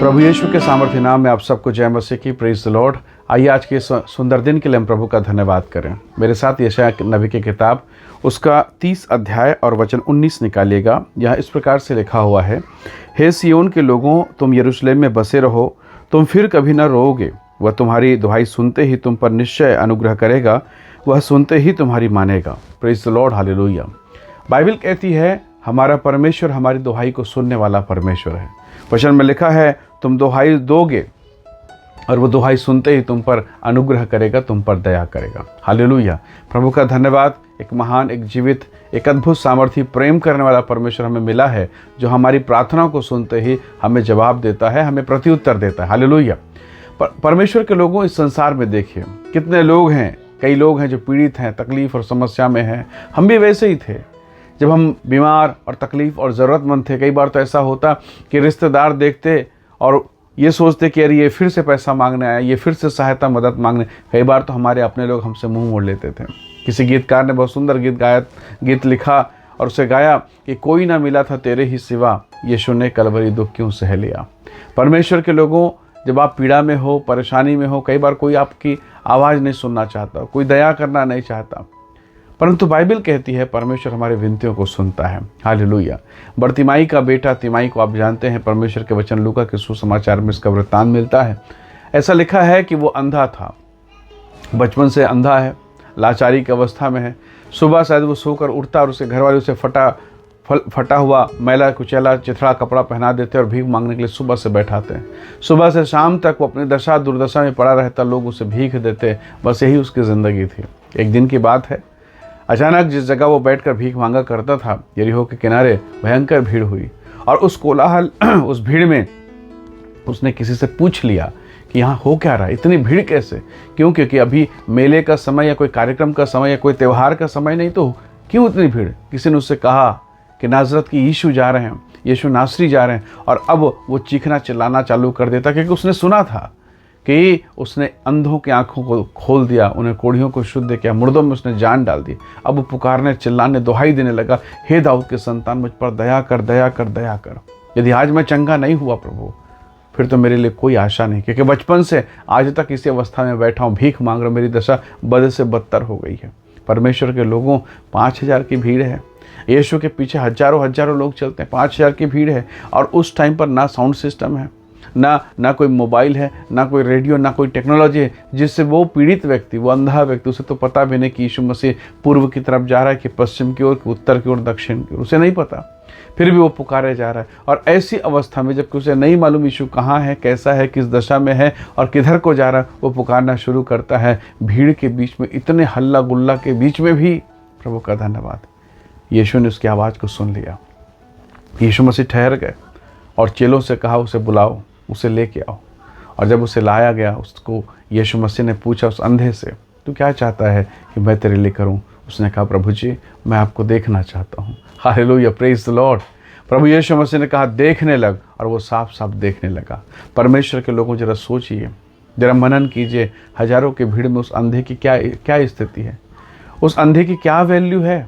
प्रभु यीशु के सामर्थ्य नाम में आप सबको जय मसीह की। Praise the Lord. आइए आज के सुंदर दिन के लिए हम प्रभु का धन्यवाद करें। मेरे साथ यशायाह नबी की किताब उसका 30 अध्याय और वचन 19 निकालिएगा। यह इस प्रकार से लिखा हुआ है, हे सिय्योन के लोगों, तुम यरूशलेम में बसे रहो, तुम फिर कभी न रोओगे। वह तुम्हारी दुहाई सुनते ही तुम पर निश्चय अनुग्रह करेगा, वह सुनते ही तुम्हारी मानेगा। Praise the Lord, hallelujah. Bible कहती है हमारा परमेश्वर हमारी दुहाई को सुनने वाला परमेश्वर है। वचन में लिखा है तुम दुहाई दोगे और वो दुहाई सुनते ही तुम पर अनुग्रह करेगा, तुम पर दया करेगा। हालेलुया। प्रभु का धन्यवाद। एक महान, एक जीवित, एक अद्भुत सामर्थी, प्रेम करने वाला परमेश्वर हमें मिला है, जो हमारी प्रार्थना को सुनते ही हमें जवाब देता है, हमें प्रत्युत्तर देता है। हालेलुया। परमेश्वर के लोगों, इस संसार में देखिए कितने लोग हैं। कई लोग हैं जो पीड़ित हैं, तकलीफ़ और समस्या में हैं। हम भी वैसे ही थे जब हम बीमार और तकलीफ़ और ज़रूरतमंद थे। कई बार तो ऐसा होता कि रिश्तेदार देखते और ये सोचते कि अरे ये फिर से पैसा मांगने आया, ये फिर से सहायता मदद मांगने। कई बार तो हमारे अपने लोग हमसे मुंह मोड़ लेते थे। किसी गीतकार ने बहुत सुंदर गीत लिखा और उसे गाया कि कोई ना मिला था तेरे ही सिवा, यीशु ने कलवरी दुख क्यों सह लिया। परमेश्वर के लोगों, जब आप पीड़ा में हो, परेशानी में हो, कई बार कोई आपकी आवाज़ नहीं सुनना चाहता, कोई दया करना नहीं चाहता, परंतु बाइबल कहती है परमेश्वर हमारे विनतियों को सुनता है। हालेलुया। बरतिमाई का बेटा तिमाई को आप जानते हैं, परमेश्वर के वचन लूका के सुसमाचार में इसका वृत्तांत मिलता है। ऐसा लिखा है कि वो अंधा था, बचपन से अंधा है, लाचारी की अवस्था में है। सुबह शायद वो सोकर उठता और उसके घर वाले उसे फटा हुआ मैला कुचैला चिथड़ा कपड़ा पहना देते और भीख मांगने के लिए सुबह से बैठाते हैं। सुबह से शाम तक वो अपनी दशा दुर्दशा में पड़ा रहता, लोग उसे भीख देते। बस यही उसकी ज़िंदगी थी। एक दिन की बात है, अचानक जिस जगह वो बैठकर भीख मांगा करता था, यरीहो के किनारे भयंकर भीड़ हुई और उस कोलाहल उस भीड़ में उसने किसी से पूछ लिया कि यहाँ हो क्या रहा है, इतनी भीड़ कैसे? क्यों? क्योंकि अभी मेले का समय या कोई कार्यक्रम का समय या कोई त्यौहार का समय नहीं, तो क्यों इतनी भीड़? किसी ने उससे कहा कि नाजरत की यीशु जा रहे हैं, यीशु नासरी जा रहे हैं। और अब वो चीखना चिल्लाना चालू कर देता, क्योंकि उसने सुना था कि उसने अंधों की आंखों को खोल दिया, उन्हें कोढ़ियों को शुद्ध किया, मुर्दों में उसने जान डाल दी। अब वो पुकारने चिल्लाने दुहाई देने लगा, हे दाऊद के संतान, मुझ पर दया कर, दया कर, दया कर। यदि आज मैं चंगा नहीं हुआ प्रभु, फिर तो मेरे लिए कोई आशा नहीं, क्योंकि बचपन से आज तक इसी अवस्था में बैठा हूँ, भीख मांग रहा हूँ, मेरी दशा बद से बदतर हो गई है। परमेश्वर के लोगों, 5000 की भीड़ है। यीशु के पीछे हजारों लोग चलते हैं, 5000 की भीड़ है। और उस टाइम पर ना साउंड सिस्टम है, ना कोई मोबाइल है, ना कोई रेडियो, ना कोई टेक्नोलॉजी है, जिससे वो पीड़ित व्यक्ति, वो अंधा व्यक्ति, उसे तो पता भी नहीं कि यीशु मसीह पूर्व की तरफ जा रहा है कि पश्चिम की ओर, कि उत्तर की ओर, दक्षिण की ओर, उसे नहीं पता। फिर भी वो पुकारे जा रहा है। और ऐसी अवस्था में जबकि उसे नहीं मालूम यीशु कहाँ है, कैसा है, किस दशा में है और किधर को जा रहा है, वो पुकारना शुरू करता है। भीड़ के बीच में, इतने हल्ला गुल्ला के बीच में भी प्रभु का धन्यवाद, यीशु ने उसकी आवाज़ को सुन लिया। यीशु मसीह ठहर गए और चेलों से कहा उसे बुलाओ, उसे लेके आओ। और जब उसे लाया गया, उसको यीशु मसीह ने पूछा उस अंधे से, तू क्या चाहता है कि मैं तेरे लिए करूं? उसने कहा, प्रभु जी, मैं आपको देखना चाहता हूं। Hallelujah, praise the Lord. प्रभु यीशु मसीह ने कहा, देखने लग, और वो साफ साफ देखने लगा। परमेश्वर के लोगों, जरा सोचिए, जरा मनन कीजिए, हजारों की भीड़ में उस अंधे की क्या स्थिति है, उस अंधे की क्या वैल्यू है।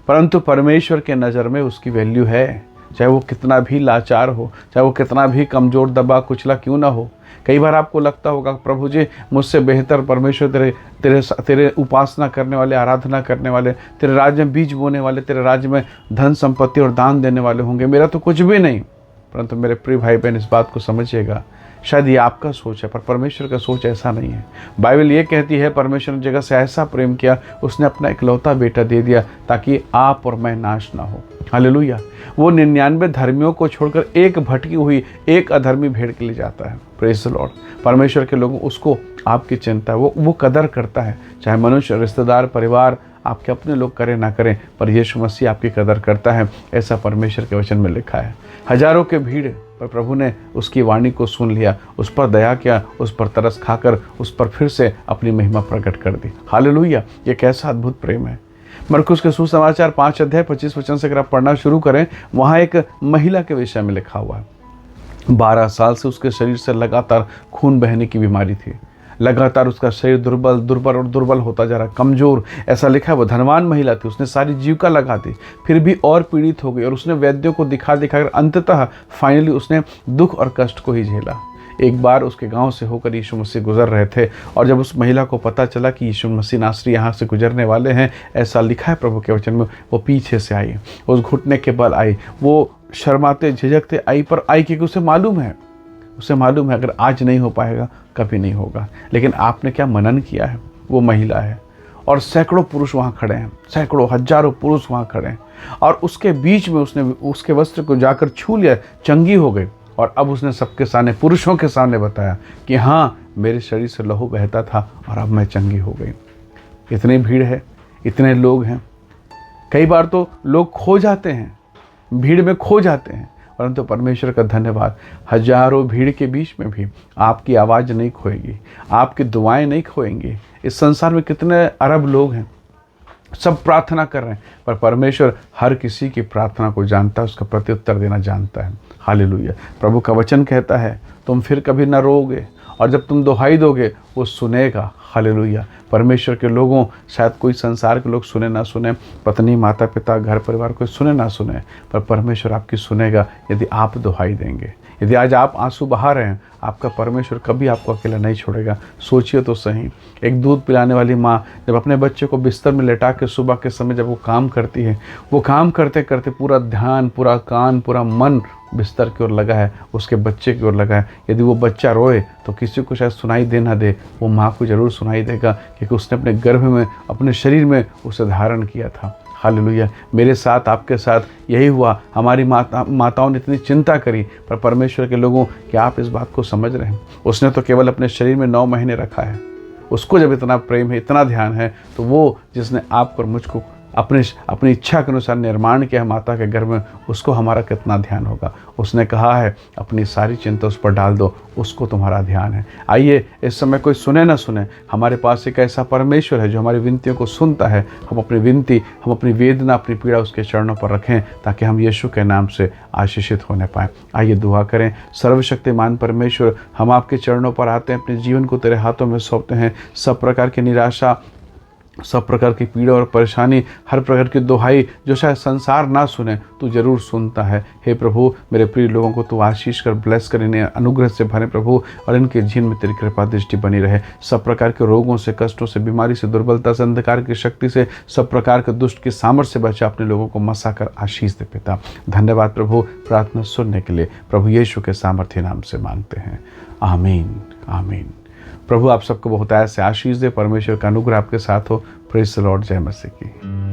परंतु परमेश्वर के नज़र में उसकी वैल्यू है, चाहे वो कितना भी लाचार हो, चाहे वो कितना भी कमज़ोर दबा कुचला क्यों ना हो। कई बार आपको लगता होगा, प्रभु जी, मुझसे बेहतर परमेश्वर तेरे उपासना करने वाले, आराधना करने वाले, तेरे राज्य में बीज बोने वाले, तेरे राज्य में धन संपत्ति और दान देने वाले होंगे, मेरा तो कुछ भी नहीं। परंतु मेरे प्रिय भाई बहन, इस बात को समझिएगा, शायद ये आपका सोच है, पर परमेश्वर का सोच ऐसा नहीं है। बाइबल ये कहती है, परमेश्वर ने जगत से ऐसा प्रेम किया, उसने अपना इकलौता बेटा दे दिया, ताकि आप और मैं नाश ना हो। हालेलुया। वो 99 धर्मियों को छोड़कर एक भटकी हुई, एक अधर्मी भेड़ के लिए जाता है। Praise the Lord. परमेश्वर के लोगों, उसको आपकी चिंता है, वो कदर करता है। चाहे मनुष्य, रिश्तेदार, परिवार, आपके अपने लोग करें ना करें, पर यीशु मसीह आपकी कदर करता है। ऐसा परमेश्वर के वचन में लिखा है। हजारों के भीड़ पर प्रभु ने उसकी वाणी को सुन लिया, उस पर दया किया, उस पर तरस खाकर उस पर फिर से अपनी महिमा प्रकट कर दी। हालेलुया। ये कैसा अद्भुत प्रेम है। मरकुस के सुसमाचार 5 अध्याय 25 वचन से अगर आप पढ़ना शुरू करें, वहाँ एक महिला के विषय में लिखा हुआ है। 12 साल से उसके शरीर से लगातार खून बहने की बीमारी थी। लगातार उसका शरीर दुर्बल दुर्बल और दुर्बल होता जा रहा, कमज़ोर। ऐसा लिखा है वो धनवान महिला थी, उसने सारी जीविका लगा दी, फिर भी और पीड़ित हो गई और उसने वैद्यों को दिखा दिखाकर अंततः फाइनली उसने दुख और कष्ट को ही झेला। एक बार उसके गांव से होकर यीशु मसीह गुजर रहे थे और जब उस महिला को पता चला कि यीशु मसीह नासरी यहाँ से गुजरने वाले हैं, ऐसा लिखा है प्रभु के वचन में, वो पीछे से आई, उस घुटने के बल आई, वो शर्माते झिझकते आई, पर आई क्योंकि उसे मालूम है अगर आज नहीं हो पाएगा कभी नहीं होगा। लेकिन आपने क्या मनन किया है, वो महिला है और सैकड़ों पुरुष वहाँ खड़े हैं, सैकड़ों हजारों पुरुष वहाँ खड़े हैं और उसके बीच में उसने उसके वस्त्र को जाकर छू लिया, चंगी हो गई। और अब उसने सबके सामने, पुरुषों के सामने बताया कि हाँ, मेरे शरीर से लहू बहता था और अब मैं चंगी हो गई। इतनी भीड़ है, इतने लोग हैं, कई बार तो लोग खो जाते हैं, भीड़ में खो जाते हैं, परंतु परमेश्वर का धन्यवाद, हजारों भीड़ के बीच में भी आपकी आवाज़ नहीं खोएगी, आपकी दुआएं नहीं खोएंगी। इस संसार में कितने अरब लोग हैं, सब प्रार्थना कर रहे हैं, पर परमेश्वर हर किसी की प्रार्थना को जानता है, उसका प्रत्युत्तर देना जानता है। हालेलुया। प्रभु का वचन कहता है तुम फिर कभी न रोओगे और जब तुम दुहाई दोगे वो सुनेगा। हालेलुया। परमेश्वर के लोगों, शायद कोई संसार के लोग सुने ना सुने, पत्नी माता पिता घर परिवार कोई सुने ना सुने, पर परमेश्वर आपकी सुनेगा यदि आप दुहाई देंगे। यदि आज आप आंसू बहा रहे हैं, आपका परमेश्वर कभी आपको अकेला नहीं छोड़ेगा। सोचिए तो सही, एक दूध पिलाने वाली माँ जब अपने बच्चे को बिस्तर में लेटा के सुबह के समय जब वो काम करती है, वो काम करते करते पूरा ध्यान, पूरा कान, पूरा मन बिस्तर की ओर लगा है, उसके बच्चे की ओर लगा है। यदि वो बच्चा रोए तो किसी को शायद सुनाई दे ना दे, वो माँ को ज़रूर सुनाई देगा, क्योंकि उसने अपने गर्भ में, अपने शरीर में उसे धारण किया था। हालेलुया। मेरे साथ, आपके साथ यही हुआ। हमारी माताओं ने इतनी चिंता करी, पर परमेश्वर के लोगों, क्या आप इस बात को समझ रहे हैं? उसने तो केवल अपने शरीर में 9 महीने रखा है। उसको जब इतना प्रेम है, इतना ध्यान है, तो वो जिसने आपको और मुझको अपनी इच्छा के अनुसार निर्माण किया माता के गर्भ में, उसको हमारा कितना ध्यान होगा। उसने कहा है अपनी सारी चिंता उस पर डाल दो, उसको तुम्हारा ध्यान है। आइए, इस समय कोई सुने ना सुने, हमारे पास एक ऐसा परमेश्वर है जो हमारी विनतियों को सुनता है। हम अपनी विनती, हम अपनी वेदना, अपनी पीड़ा उसके चरणों पर रखें, ताकि हम यीशु के नाम से आशीषित होने पाएँ। आइए दुआ करें। सर्वशक्तिमान परमेश्वर, हम आपके चरणों पर आते हैं, अपने जीवन को तेरे हाथों में सौंपते हैं। सब प्रकार की निराशा, सब प्रकार की पीड़ा और परेशानी, हर प्रकार की दुहाई जो शायद संसार ना सुने, तू जरूर सुनता है। हे प्रभु, मेरे प्रिय लोगों को तू आशीष कर, ब्लेस कर, इन्हें अनुग्रह से भरे प्रभु, और इनके जीवन में तेरी कृपा दृष्टि बनी रहे। सब प्रकार के रोगों से, कष्टों से, बीमारी से, दुर्बलता से, अंधकार की शक्ति से, सब प्रकार के दुष्ट की सामर्थ्य से बचा अपने लोगों को मसा कर आशीष दे पिता। धन्यवाद प्रभु, प्रार्थना सुनने के लिए प्रभु यीशु के सामर्थ्य नाम से मांगते हैं। आमीन, आमीन। प्रभु आप सबको बहुत ऐसे आशीष दे। परमेश्वर का अनुग्रह आपके साथ हो। Praise the Lord. जय मसीह की।